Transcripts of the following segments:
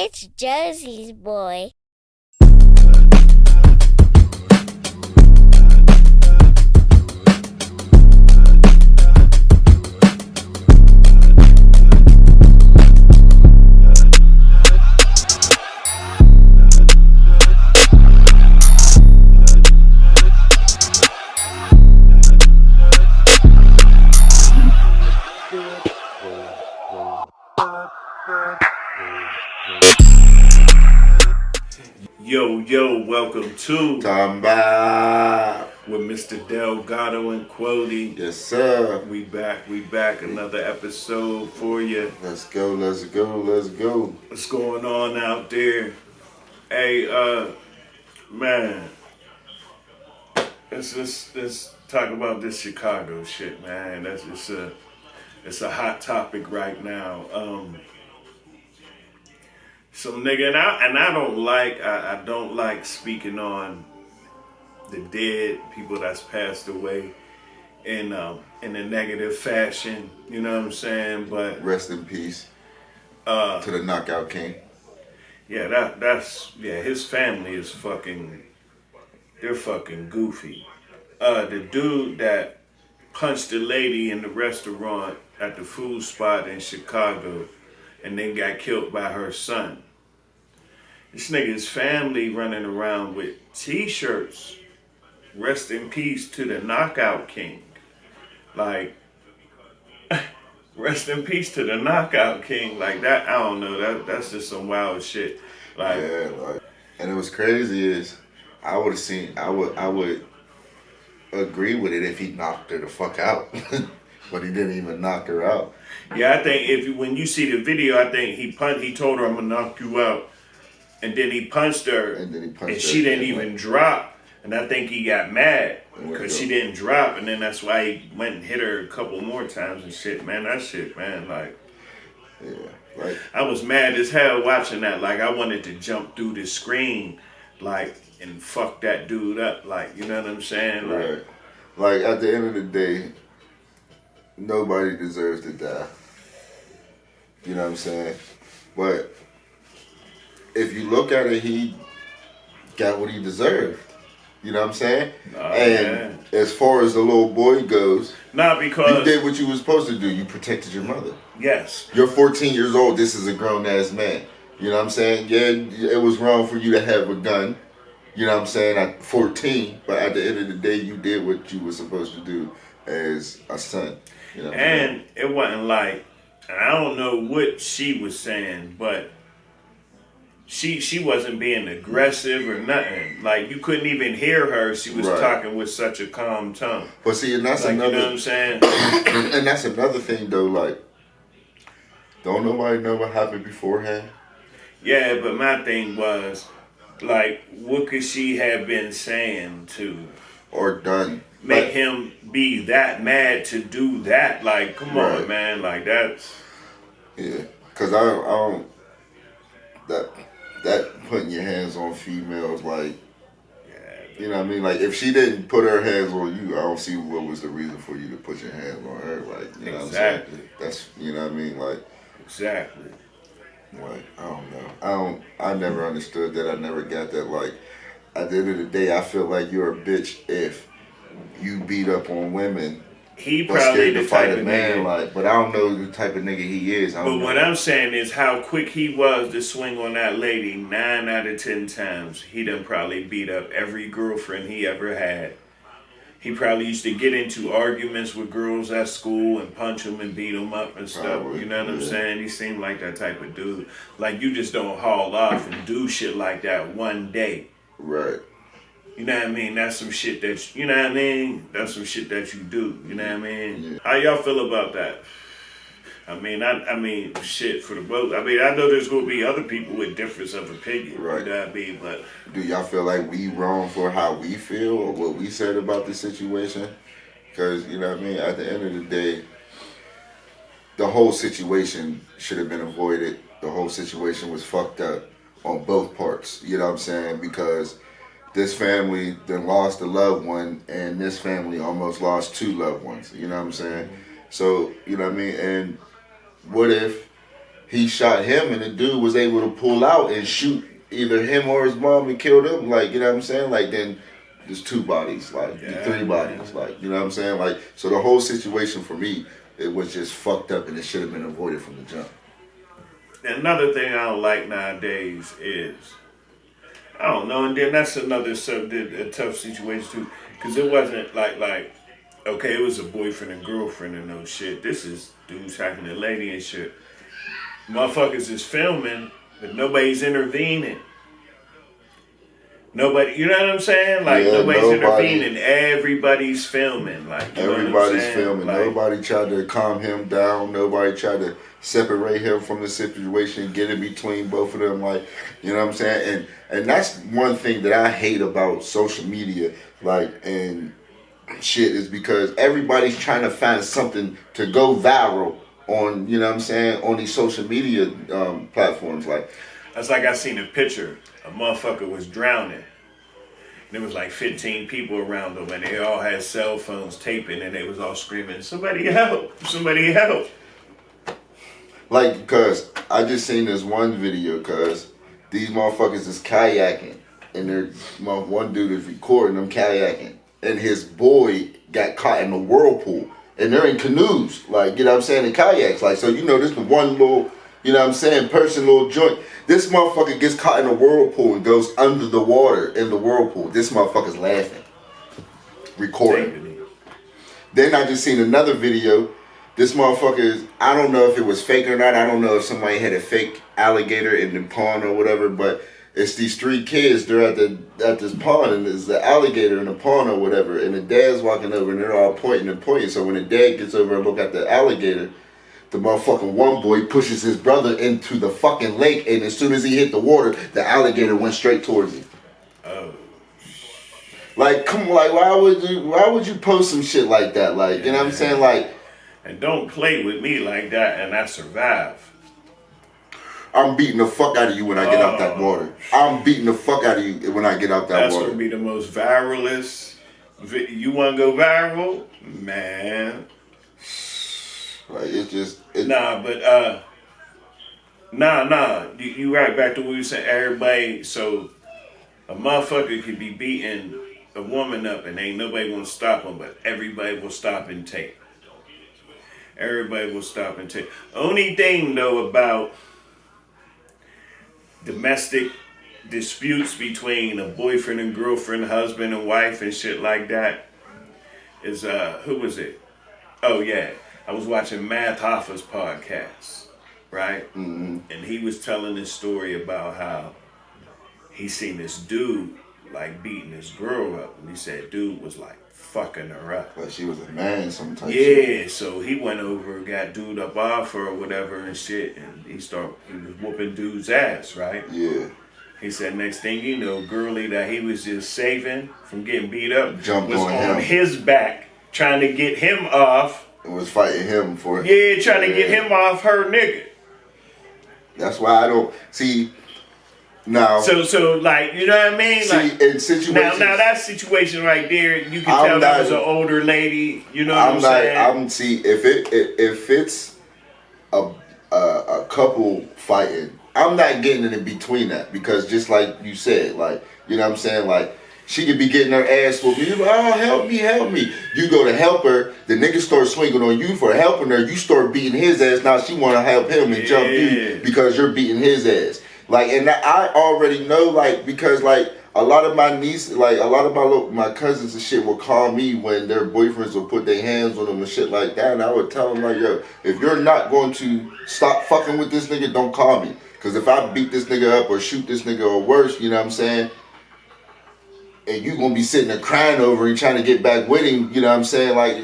It's Josie's boy. Yo, welcome to Talkin Bout with Mr. Delgado and Qwodie. Yes, sir. We back, another episode for you. Let's go. What's going on out there? Hey, man, let's talk about this Chicago shit, man. It's a hot topic right now. So nigga, and I don't like speaking on the dead people that's passed away in a negative fashion. You know what I'm saying? But rest in peace to the Knockout King. Yeah, that's his family is they're fucking goofy. The dude that punched the lady in the restaurant at the food spot in Chicago and then got killed by her son. This nigga's family running around with t-shirts. Rest in peace to the Knockout King. Like, rest in peace to the Knockout King. Like that, I don't know. That's just some wild shit. Like, yeah, and it was crazy is I would agree with it if he knocked her the fuck out. But he didn't even knock her out. Yeah, I think when you see the video, I think he told her, "I'm gonna knock you out," and then he punched her, and she didn't even drop. And I think he got mad because she didn't drop, and then that's why he went and hit her a couple more times and shit. Man, that shit, man, like, yeah, like I was mad as hell watching that. Like, I wanted to jump through the screen, like, and fuck that dude up. Like, you know what I'm saying? Right. Like at the end of the day, nobody deserves to die. You know what I'm saying? But if you look at it, he got what he deserved. You know what I'm saying? And as far as the little boy goes, not because you did what you were supposed to do. You protected your mother. Yes. You're 14 years old. This is a grown-ass man. You know what I'm saying? Yeah, it was wrong for you to have a gun. You know what I'm saying? At 14. But at the end of the day, you did what you were supposed to do as a son. You know and it wasn't like, I don't know what she was saying, but she wasn't being aggressive or nothing. Like, you couldn't even hear her. She was talking with such a calm tone. But see, and that's like, another. You know what I'm saying? And that's another thing, though. Like, don't nobody know what happened beforehand? Yeah, but my thing was, like, what could she have been saying to or done make him be that mad to do that? Like, come on, man. Like, that's... Yeah, because I don't... That putting your hands on females, like... You know what I mean? Like, if she didn't put her hands on you, I don't see what was the reason for you to put your hands on her. Like, you know what I'm saying? That's, you know what I mean? Like... Exactly. Like, I don't know. I never understood that. I never got that. Like, at the end of the day, I feel like you're a bitch if you beat up on women. He probably to fight a man, like, but I don't know the type of nigga he is. But what I'm saying is how quick he was to swing on that lady. 9 out of 10 times, he done probably beat up every girlfriend he ever had. He probably used to get into arguments with girls at school and punch them and beat them up and stuff. Probably, you know what I'm saying? He seemed like that type of dude. Like, you just don't haul off and do shit like that one day. Right. You know what I mean? That's some shit that, you know what I mean? That's some shit that you do. You know what I mean? Yeah. How y'all feel about that? I mean, shit for the both. I mean, I know there's going to be other people with difference of opinion. Right. You know what I mean? But do y'all feel like we wrong for how we feel or what we said about the situation? Because, you know what I mean? At the end of the day, the whole situation should have been avoided. The whole situation was fucked up on both parts. You know what I'm saying? Because this family then lost a loved one, and this family almost lost 2 loved ones. You know what I'm saying? So, you know what I mean? And what if he shot him, and the dude was able to pull out and shoot either him or his mom and kill them. Like, you know what I'm saying? Like, then there's 2 bodies, like, 3 bodies, like, you know what I'm saying? Like, so the whole situation for me, it was just fucked up, and it should have been avoided from the jump. Another thing I don't like nowadays is, I don't know, and then that's another subject, a tough situation too, because it wasn't like, okay, it was a boyfriend and girlfriend and no shit. This is dudes hacking a lady and shit. Motherfuckers is filming, but nobody's intervening. Nobody, you know what I'm saying? Like, nobody's intervening. Everybody's filming. Like, you everybody's know filming. Like, nobody tried to calm him down. Nobody tried to separate him from the situation, get in between both of them. Like, you know what I'm saying? And that's one thing that I hate about social media. Like, and shit is because everybody's trying to find something to go viral on, you know what I'm saying, on these social media platforms. Like, that's like I seen a picture. A motherfucker was drowning. There was like 15 people around them, and they all had cell phones taping, and they was all screaming, "Somebody help! Somebody help!" Like, cause I just seen this one video, cause these motherfuckers is kayaking, and one dude is recording them kayaking, and his boy got caught in the whirlpool, and they're in canoes, like, you know what I'm saying, in kayaks, like, so, you know, this the one little, you know what I'm saying, little joint. This motherfucker gets caught in a whirlpool and goes under the water in the whirlpool. This motherfucker's laughing, recording. Then I just seen another video. This motherfucker is, I don't know if it was fake or not. I don't know if somebody had a fake alligator in the pond or whatever, but it's these 3 kids. They're at this pond, and there's the alligator in the pond or whatever, and the dad's walking over, and they're all pointing and pointing. So when the dad gets over and look at the alligator, the motherfucking one boy pushes his brother into the fucking lake, and as soon as he hit the water, the alligator went straight towards him. Oh. Like, come on, like, why would you post some shit like that? Like, you know what I'm saying? Like, and don't play with me like that, and I survive. I'm beating the fuck out of you when I get out that water. I'm beating the fuck out of you when I get out that water. That's gonna be the most viralist. You wanna go viral? Man. Like, it's just... Nah. You right back to what you said. Everybody, so a motherfucker could be beating a woman up and ain't nobody gonna stop him, but everybody will stop and take. Everybody will stop and take. Only thing though about domestic disputes between a boyfriend and girlfriend, husband and wife and shit like that is who was it? Oh yeah. I was watching Math Hoffa's podcast, right? Mm-hmm. And he was telling this story about how he seen this dude like beating this girl up, and he said dude was like fucking her up. Like she was a man, some type Yeah, shit. so he went over, got dude up off her or whatever and shit, and he was whooping dude's ass, right? Yeah. He said next thing you know, girlie that he was just saving from getting beat up Jumped was on him. his back trying to get him off. Was fighting him for it. Yeah, trying to get him off her nigga. That's why I don't see now. So like, you know what I mean? See, Like, in situations. now that situation right there, you can tell that was an older lady. You know what I'm saying? See if it's a couple fighting, I'm not getting in between that, because just like you said, like, you know what I'm saying, like. She could be getting her ass whooped. You like, oh, help me. You go to help her, the nigga starts swinging on you for helping her. You start beating his ass. Now she want to help him and jump you because you're beating his ass. Like, and I already know, like, because, like, a lot of my nieces, like, a lot of my cousins and shit will call me when their boyfriends will put their hands on them and shit like that. And I would tell them, like, yo, if you're not going to stop fucking with this nigga, don't call me. Because if I beat this nigga up or shoot this nigga or worse, you know what I'm saying? And you gonna be sitting there crying over and trying to get back with him, you know what I'm saying? Like,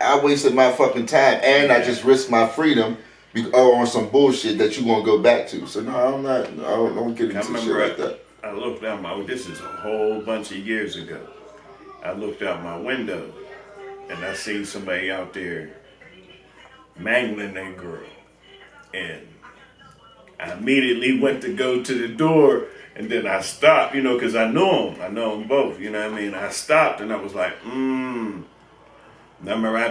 I wasted my fucking time, and I just risked my freedom on some bullshit that you gonna go back to. So no, I'm not. I don't get into shit like that. I looked out this is a whole bunch of years ago. I looked out my window, and I seen somebody out there mangling that girl, and I immediately went to go to the door. And then I stopped, you know, because I know them both, you know what I mean? I stopped and I was like, I remember I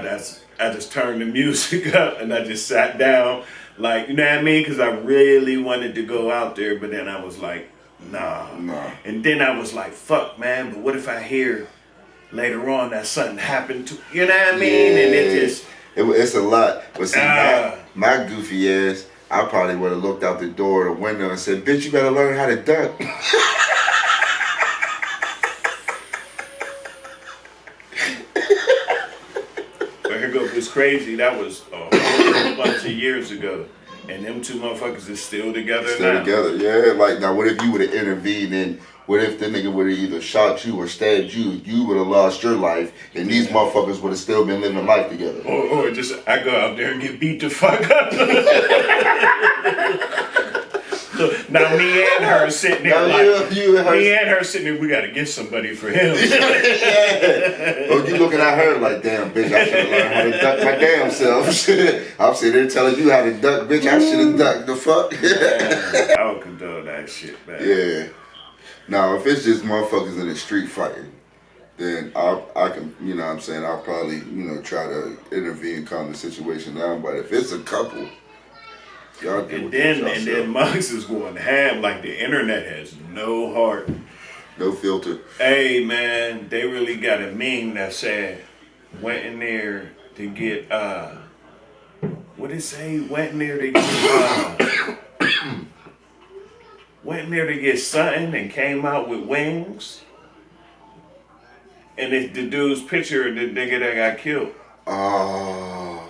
just turned the music up and I just sat down. Like, you know what I mean? Because I really wanted to go out there, but then I was like, nah. And then I was like, fuck, man, but what if I hear later on that something happened to, you know what I mean? Yeah. And it just... It's a lot. But see, my goofy ass, I probably would have looked out the door or the window and said, bitch, you better learn how to duck. But here goes, it's crazy. That was a whole bunch of years ago. And them two motherfuckers is still together now. Still together, yeah. Like, now, what if you would have intervened and what if the nigga would have either shot you or stabbed you? You would have lost your life, and these motherfuckers would have still been living life together. Or just, I go out there and get beat the fuck up. Look, now me and her sitting there me and her sitting there, we gotta get somebody for him. Yeah. Oh, you looking at her like, damn, bitch, I should have learned how to duck my damn self. I'm sitting there telling you how to duck, bitch, I should have ducked the fuck. Yeah, I would condone that shit, man. Yeah. Now, if it's just motherfuckers in the street fighting, then I can, you know what I'm saying, I'll probably, you know, try to intervene, calm the situation down. But if it's a couple, y'all do and then Mugs is going ham, like the internet has no heart. No filter. Hey, man, they really got a meme that said, went in there to get, what did it say? Went in there to get, went in there to get something and came out with wings. And it's the dude's picture of the nigga that got killed. Oh.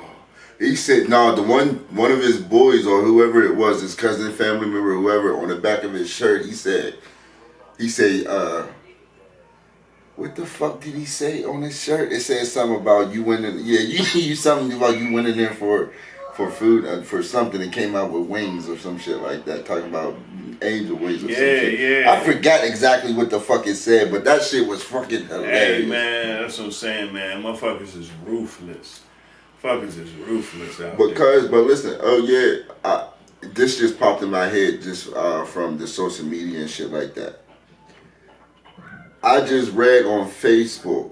He said, no, the one of his boys or whoever it was, his cousin, family member, whoever, on the back of his shirt, he said, what the fuck did he say on his shirt? It said something about you went in, you something about you went in there for food, for something, and came out with wings or some shit like that, talking about angel wings or some shit. I forgot exactly what the fuck it said, but that shit was fucking hilarious. Hey, man, that's what I'm saying, man. Motherfuckers is ruthless. Fuckers is ruthless out there. But listen, this just popped in my head just from the social media and shit like that. I just read on Facebook.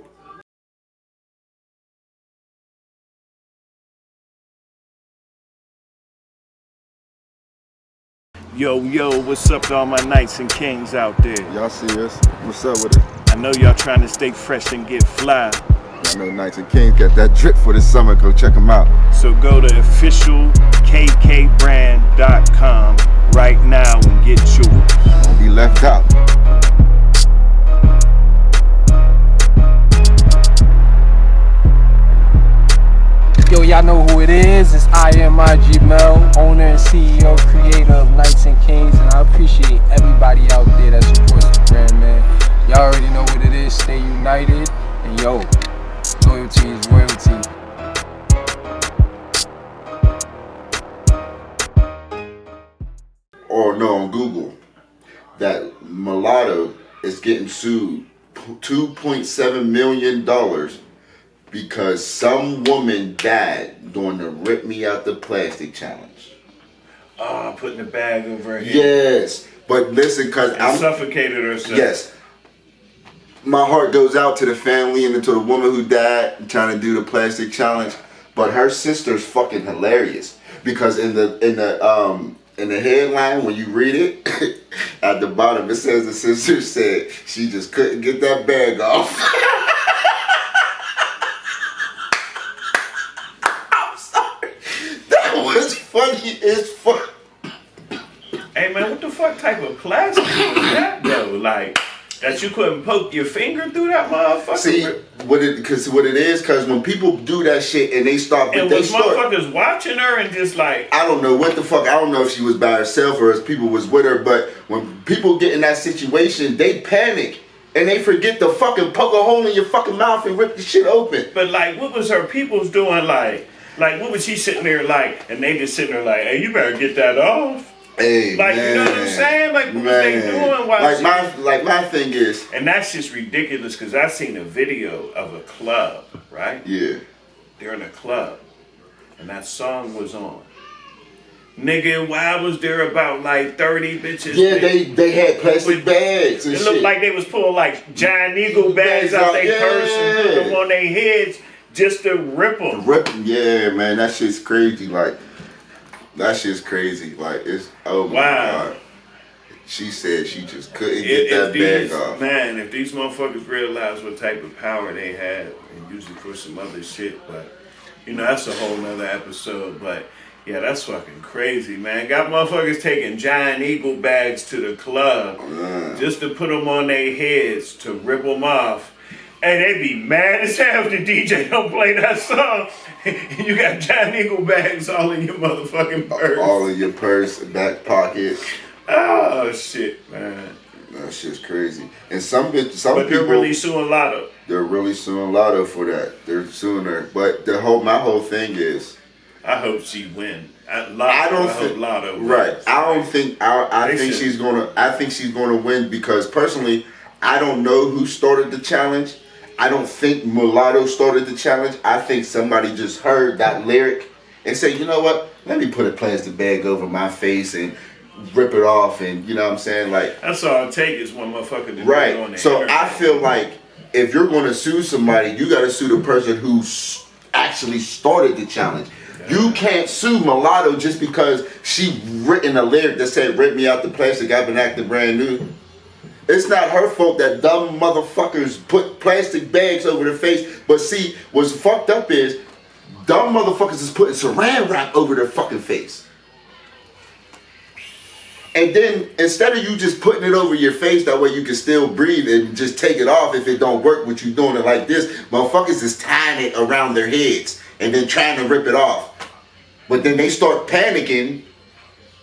Yo, what's up to all my knights and kings out there? Y'all see us? What's up with it? I know y'all trying to stay fresh and get fly. I know Knights and Kings got that drip for this summer. Go check them out. So go to officialkkbrand.com right now and get yours. Don't be left out. Yo, y'all know who it is. It's IMIG Mel, owner and CEO, creator of Knights and Kings, and I appreciate everybody out there that supports the brand, man. Y'all already know what it is. Stay united, and yo, loyalty is royalty. Or no, on Google, that mulatto is getting sued $2.7 million because some woman died during the Rip Me Out the Plastic challenge. Oh, putting the bag over her head. Yes, but listen, because I'm suffocated herself. Yes. My heart goes out to the family and to the woman who died trying to do the plastic challenge. But her sister's fucking hilarious because in the headline when you read it, at the bottom it says the sister said she just couldn't get that bag off. I'm sorry. That was funny as fuck. Hey man, what the fuck type of plastic was that though? Like, that you couldn't poke your finger through that motherfucker? See, what it is, because when people do that shit and they start... And was motherfuckers watching her and just like... I don't know what the fuck. I don't know if she was by herself or if people was with her, but when people get in that situation, they panic. And they forget to fucking poke a hole in your fucking mouth and rip the shit open. But like, what was her peoples doing like what was she sitting there like, and they just sitting there like, hey, you better get that off. Hey, like, man, you know what I'm saying? Like, what was they doing? My thing is... And that's just ridiculous, because I seen a video of a club, right? Yeah. They're in a club, and that song was on. Nigga, why was there about like 30 bitches? Yeah, they had plastic bags and shit. It looked shit. like they was pulling like giant eagle bags out their purse and put them on their heads just to rip them. Yeah, man, that shit's crazy. Like, That shit's crazy. Like, it's, oh my Wow. God. She said she just couldn't get that bag off. Man, if these motherfuckers realize what type of power they have, and use it for some other shit, but, you know, that's a whole nother episode, but, yeah, that's fucking crazy, man. Got motherfuckers taking giant eagle bags to the club just to put them on their heads to rip them off. And they be mad as hell if the DJ don't play that song. You got giant eagle bags all in your motherfucking purse. All in your purse, back pocket. Oh, shit, man. That shit's crazy. And some But people, they're really suing Lotto. they're really suing Lotto for that. They're suing her. But my whole thing is, I hope she win. I think Lotto wins. right. I don't think I They think should. she's gonna win because personally, I don't know who started the challenge. I don't think Mulatto started the challenge. I think somebody just heard that lyric and said, you know what? Let me put a plastic bag over my face and rip it off, and you know what I'm saying? Like, That's all it takes is one motherfucker to do it on right. the So internet. I feel like if you're going to sue somebody, you got to sue the person who actually started the challenge. You can't sue Mulatto just because she written a lyric that said, "Rip me out the plastic, I've been acting brand new." It's not her fault that dumb motherfuckers put plastic bags over their face. But see, what's fucked up is dumb motherfuckers is putting saran wrap over their fucking face. And then instead of you just putting it over your face, that way you can still breathe and just take it off if it don't work with you doing it like this, motherfuckers is tying it around their heads and then trying to rip it off. But then they start panicking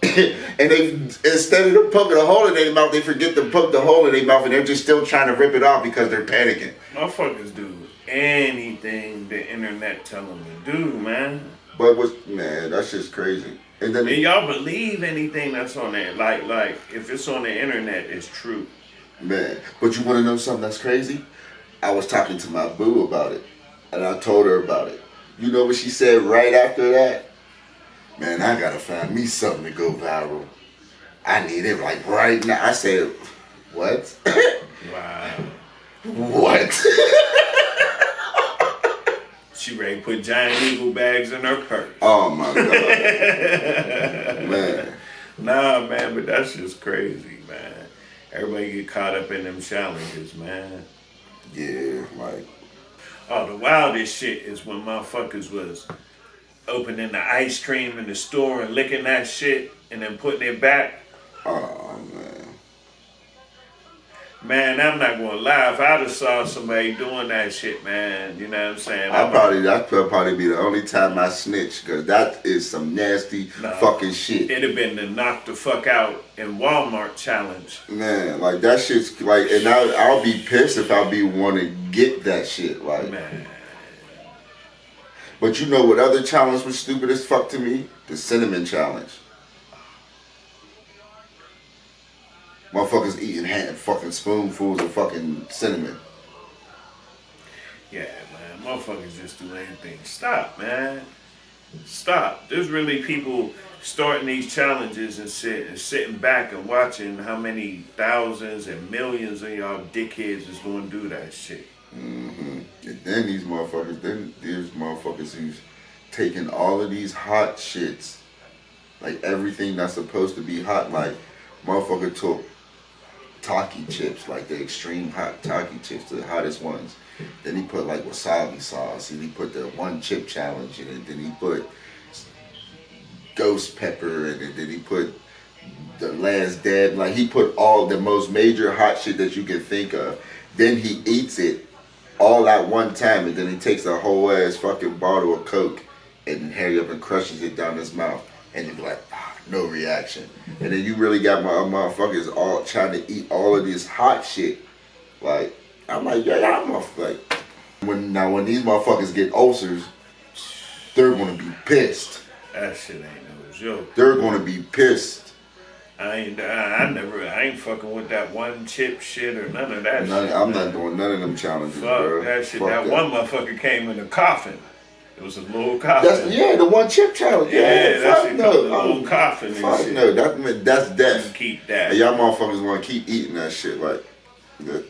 and they, instead of them poking a hole in their mouth, they forget to poke the hole in their mouth and they're just still trying to rip it off because they're panicking. Motherfuckers do anything the internet tell them to do, man. But man, that's just crazy. And then And y'all believe anything that's on there. Like if it's on the internet, it's true. man, but you want to know something that's crazy? I was talking to my boo about it, and I told her about it. You know what she said right after that? Man, I gotta find me something to go viral. I need it like right now. I said, what? Wow. What? She ready to put giant eagle bags in her purse. Oh my god, man. Nah, man, but that's just crazy, man. Everybody get caught up in them challenges, man. Yeah, like, Oh, the wildest shit is when motherfuckers was opening the ice cream in the store and licking that shit and then putting it back. oh man. Man, I'm not gonna lie. If I'd have saw somebody doing that shit, man, you know what I'm saying? That'd probably be the only time I snitch, because that is some nasty fucking shit. It'd have been the knock the fuck out in Walmart challenge. Man, like that shit's like, and I'll be pissed if I be want to get that shit, like. Man. But you know what other challenge was stupid as fuck to me? The cinnamon challenge. Motherfuckers eating fucking spoonfuls of fucking cinnamon. Yeah, man. Motherfuckers just do anything. Stop, man. Stop. There's really people starting these challenges and sitting back and watching how many thousands and millions of y'all dickheads is going to do that shit. Mm-hmm. And then there's motherfuckers who's taking all of these hot shits, like everything that's supposed to be hot, like motherfucker took Talkie chips, like the extreme hot Talkie chips, the hottest ones. Then he put like wasabi sauce, and he put the one chip challenge in it. Then he put ghost pepper in it. Then he put the last dab. Like he put all the most major hot shit that you can think of. Then he eats it all at one time, and then he takes a whole ass fucking bottle of Coke and hurry up and crushes it down his mouth. And you be like, no reaction. And then you really got my motherfuckers all trying to eat all of this hot shit. Like, I'm like, yeah, I'm like, when these motherfuckers get ulcers, they're gonna be pissed. That shit ain't no joke. They're gonna be pissed. I ain't fucking with that one chip shit or none of that shit. I'm not doing none of them challenges, Fuck bro. that shit. Fuck That one motherfucker came in a coffin. It was a little coffin. The one chip challenge. Yeah, that fuck shit no. come in a little coffin and Fuck shit. no, that's You death. keep that. And y'all motherfuckers wanna keep eating that shit, like, that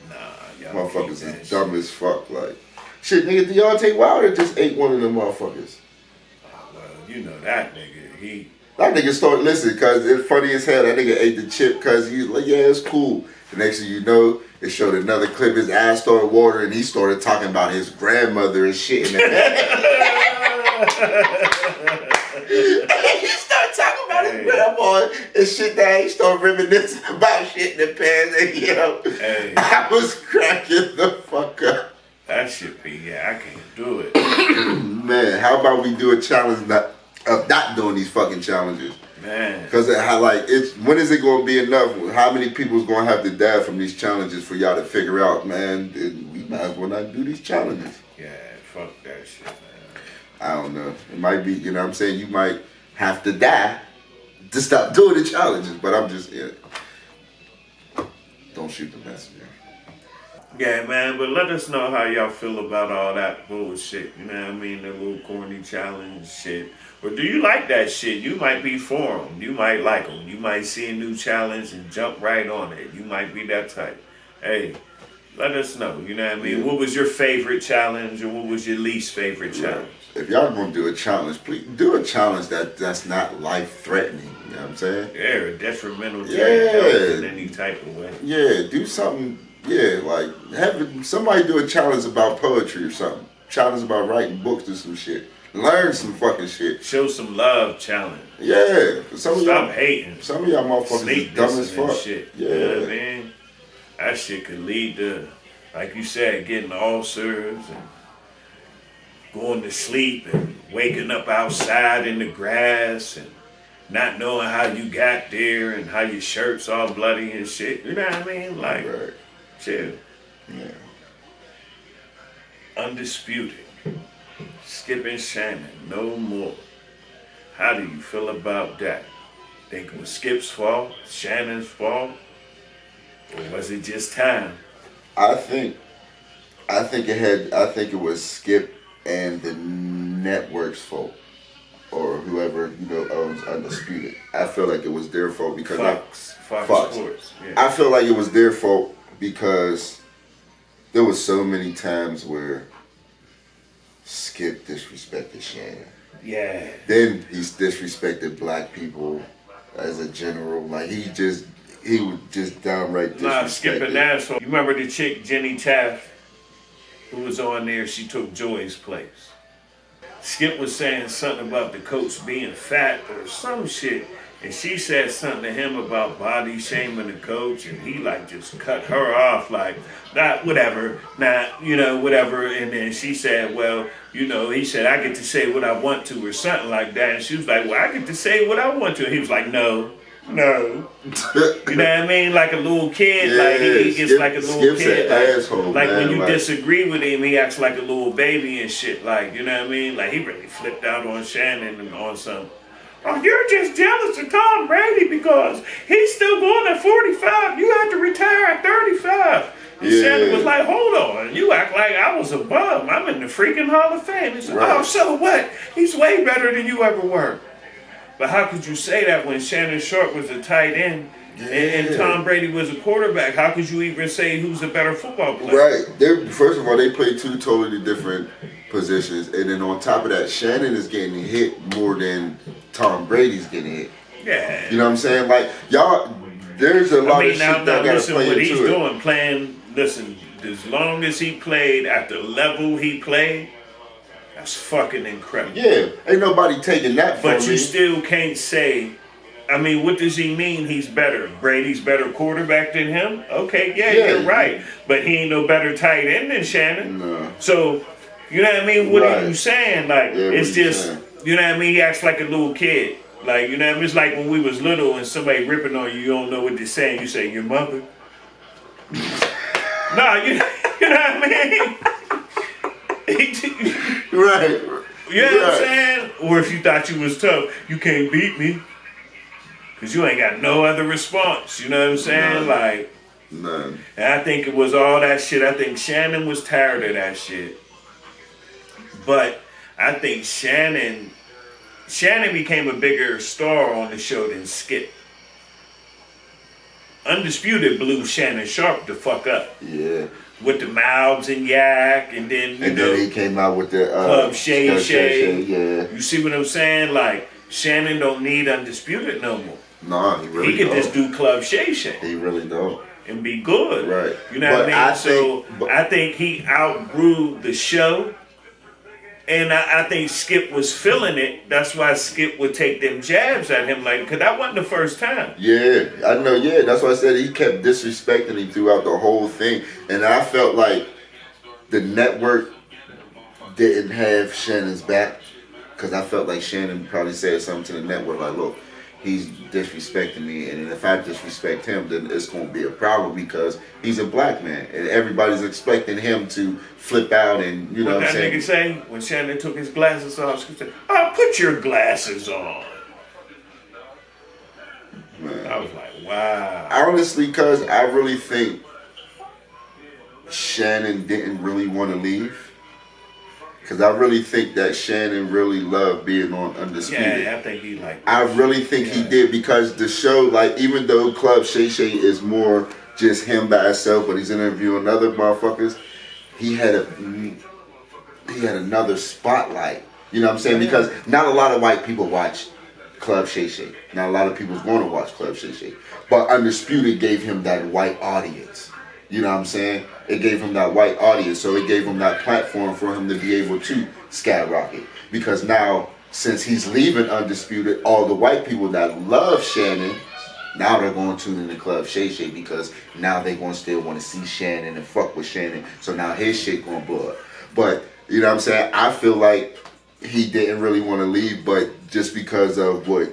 Nah, y'all keep motherfuckers that is shit. dumb as fuck, like. Shit, nigga, Deontay Wilder just ate one of them motherfuckers. Well, You know that nigga. That nigga started listening because it's funny as hell. That nigga ate the chip because he was like, yeah, it's cool. The next thing you know, it showed another clip. His ass started watering and he started talking about his grandmother and shit in the He started talking about his grandma and shit that he started reminiscing about shit in the past. And Hey. I was cracking the fuck up. That shit be, I can't do it. Man, how about we do a challenge of not doing these fucking challenges? Man. Because when is it going to be enough? How many people's going to have to die from these challenges for y'all to figure out, man, we might as well not do these challenges? Yeah, fuck that shit, man. I don't know. It might be, you know what I'm saying? You might have to die to stop doing the challenges. But I'm just, don't shoot the messenger. Yeah, man, but let us know how y'all feel about all that bullshit. You know what I mean? The little corny challenge shit. Or do you like that shit? You might be for them. You might like them. You might see a new challenge and jump right on it. You might be that type. Hey, let us know. You know what I mean? Yeah. What was your favorite challenge or what was your least favorite challenge? If y'all gonna do a challenge, please do a challenge that's not life threatening. You know what I'm saying? Yeah, or detrimental to your health in any type of way. Yeah, do something. Yeah, like have somebody do a challenge about poetry or something. Challenge about writing books or some shit. Learn some fucking shit. Show some love challenge. Yeah. Stop hating. Some of y'all motherfuckers is dumb as fuck. Shit. Yeah. You know what I mean? That shit could lead to, like you said, getting ulcers and going to sleep and waking up outside in the grass and not knowing how you got there and how your shirt's all bloody and shit. You know what I mean? Like, right. Chill. Yeah. Undisputed. Skip and Shannon, no more. How do you feel about that? Think it was Skip's fault, Shannon's fault, or was it just time? I think it was Skip and the network's fault, or whoever owns Undisputed. I feel like it was their fault because Fox Sports. Yeah. I feel like it was their fault because there was so many times where Skip disrespected Shannon. Yeah. Then he's disrespected black people as a general. Like he would just downright disrespect. Nah, Skip an asshole. You remember the chick Jenny Taft who was on there? She took Joy's place. Skip was saying something about the coach being fat or some shit. And she said something to him about body shaming the coach, and he just cut her off, whatever. And then she said, well, he said, I get to say what I want to or something like that. And she was like, well, I get to say what I want to. And he was like, no. You know what I mean? Like a little kid, he gets like a little kid. Asshole, man, when you like, disagree with him, he acts like a little baby and shit. Like, you know what I mean? Like he really flipped out on Shannon and on some. Oh, you're just jealous of Tom Brady because he's still going at 45. You have to retire at 35. And Shannon was like, hold on. You act like I was a bum. I'm in the freaking Hall of Fame. He said, oh, so what? He's way better than you ever were. But how could you say that when Shannon Sharp was a tight end and Tom Brady was a quarterback? How could you even say who's a better football player? Right. First of all, they play two totally different positions. And then on top of that, Shannon is getting hit more than Tom Brady's getting hit. Yeah. You know what I'm saying? Like, y'all, there's a lot of shit that got to play what into he's it. doing, as long as he played at the level he played, that's fucking incredible. Yeah, ain't nobody taking that from me. But you still can't say, what does he mean he's better? Brady's better quarterback than him? Okay, you're right. But he ain't no better tight end than Shannon. No. So, you know what I mean? What are you saying? Like, it's just, saying? You know what I mean? He acts like a little kid. Like, you know what I mean? It's like when we was little and somebody ripping on you, you don't know what they're saying. You say, your mother. Nah, you know what I mean? Right. You know what I'm saying? Or if you thought you was tough, you can't beat me. Because you ain't got no other response. You know what I'm saying? None. And I think it was all that shit. I think Shannon was tired of that shit. But I think Shannon became a bigger star on the show than Skip. Undisputed blew Shannon Sharp the fuck up. Yeah. With the mouths and yak, and then then he came out with the Club Shay Shay. Yeah. You see what I'm saying? Like Shannon don't need Undisputed no more. No, he really He can don't. just do Club Shay Shay. He really don't. And be good. Right. You know what I mean? I think he outgrew the show. And I think Skip was feeling it. That's why Skip would take them jabs at him, like, because that wasn't the first time. Yeah, I know. Yeah, that's why I said he kept disrespecting him throughout the whole thing. And I felt like the network didn't have Shannon's back, because I felt like Shannon probably said something to the network like, look, he's disrespecting me, and if I disrespect him, then it's going to be a problem because he's a black man, and everybody's expecting him to flip out and, you know what I'm saying? What that nigga say when Shannon took his glasses off? He said, "Oh, put your glasses on." Man. I was like, wow. Honestly, because I really think Shannon didn't really want to leave. Because I really think that Shannon really loved being on Undisputed. Yeah, I think he liked it. I really think he did, because the show, like, even though Club Shay Shay is more just him by himself, but he's interviewing other motherfuckers, he had another spotlight. You know what I'm saying? Because not a lot of white people watch Club Shay Shay. Not a lot of people's going to watch Club Shay Shay. But Undisputed gave him that white audience. You know what I'm saying? It gave him that white audience, so it gave him that platform for him to be able to skyrocket. Because now, since he's leaving Undisputed, all the white people that love Shannon, now they're going to tune in to Club Shay Shay, because now they're going to still want to see Shannon and fuck with Shannon. So now his shit going to blow up. But, you know what I'm saying? I feel like he didn't really want to leave, but just because of what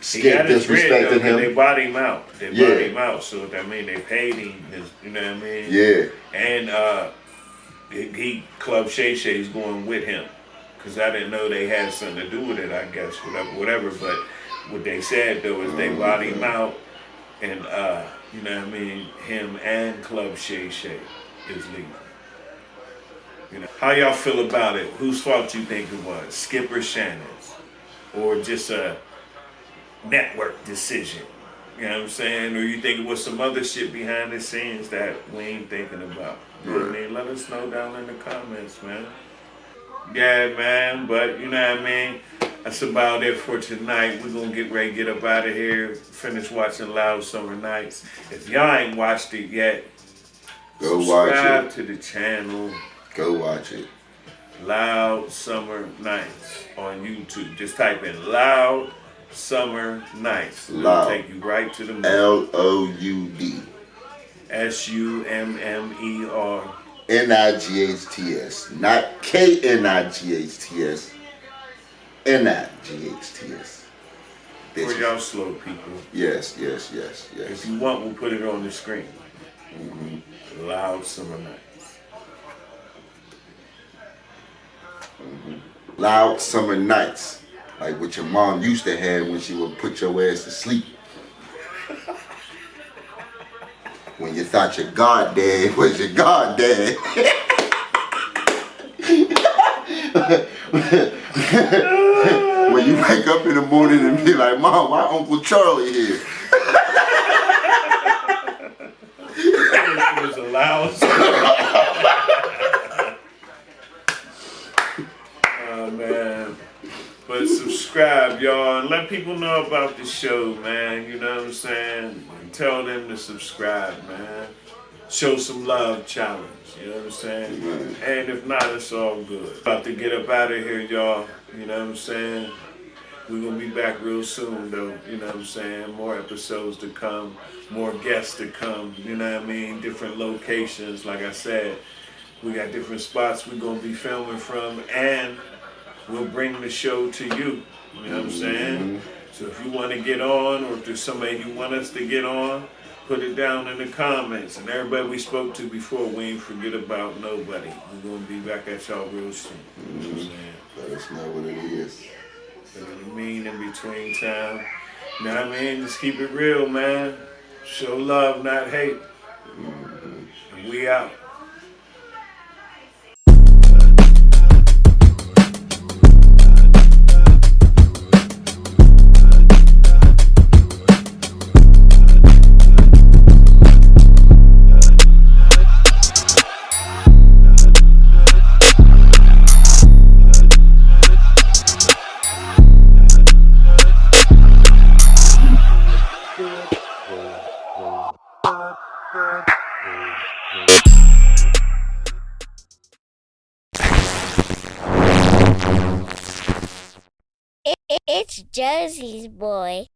Skip disrespected him. They bought him out. They bought him out. So I mean, they paid him. You know what I mean? Yeah. And Club Shay Shay's going with him, because I didn't know they had something to do with it. I guess whatever. But what they said though is they bought him out, and you know what I mean. Him and Club Shay Shay is leaving. You know, how y'all feel about it? Whose fault you think it was? Skip or Shannon's, or just a network decision? You know what I'm saying? Or you think it was some other shit behind the scenes that we ain't thinking about? You know what I mean? Let us know down in the comments, man. Yeah, man, but you know what I mean? That's about it for tonight. We're gonna get ready to get up out of here, finish watching Loud Summer Nights. If y'all ain't watched it yet, go watch it. Subscribe to the channel. Go watch it. Loud Summer Nights on YouTube. Just type in Loud Summer Nights. It'll take you right to the movie. LOUD. SUMMER. NIGHTS. Not KNIGHTS. NIGHTS. For y'all slow people. Yes. If you want, we'll put it on the screen. Mm-hmm. Loud Summer Nights. Mm-hmm. Loud Summer Nights. Like what your mom used to have when she would put your ass to sleep. When you thought your goddad was your goddad. When you wake up in the morning and be like, Mom, why Uncle Charlie here? It was a loud oh, man. But subscribe, y'all, and let people know about the show, man. You know what I'm saying? And tell them to subscribe, man. Show some love challenge. You know what I'm saying? Mm-hmm. And if not, it's all good. About to get up out of here, y'all. You know what I'm saying? We're going to be back real soon, though. You know what I'm saying? More episodes to come. More guests to come. You know what I mean? Different locations. Like I said, we got different spots we're going to be filming from. And we'll bring the show to you. You know what I'm saying? Mm-hmm. So if you want to get on, or if there's somebody you want us to get on, put it down in the comments. And everybody we spoke to before, we ain't forget about nobody. We're going to be back at y'all real soon. You know what I'm saying? Let us know what it is. You know what I mean? In between time. You know what I mean? Just keep it real, man. Show love, not hate. Mm-hmm. And we out. It's Josie's boy.